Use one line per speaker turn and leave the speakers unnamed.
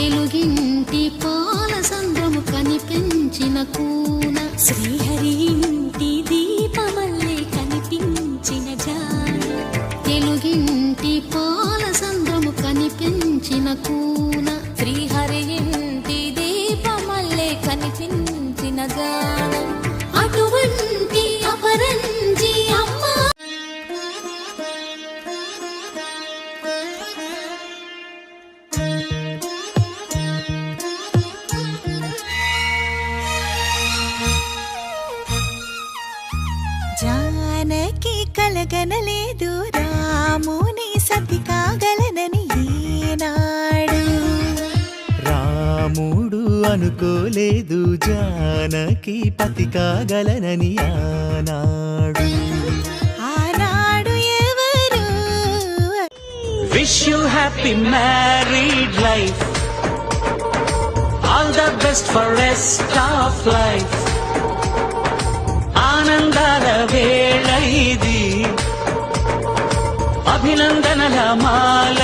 తెలుగింటి పాల సంద్రము కనిపించిన కూన
శ్రీహరి ఇంటి దీపమల్లే కనిపించిన జాన
తెలుగింటి పాల సంద్రము కనిపించిన కూన
శ్రీహరి ఇంటి దీపమల్లే కనిపించిన గానం
అటువంటి అపరంజి అమ్మ
జానకి కలగనలేదు రాముని సతి కాగలనని ఈనాడు
రాముడు అనుకోలేదు జానకి పతి కాగలనని ఆనాడు.
ఆనాడు ఎవరు
Wish you happy married life, all the best for rest of life. ఆనందాల వేళ ఇది, అభినందనల మాల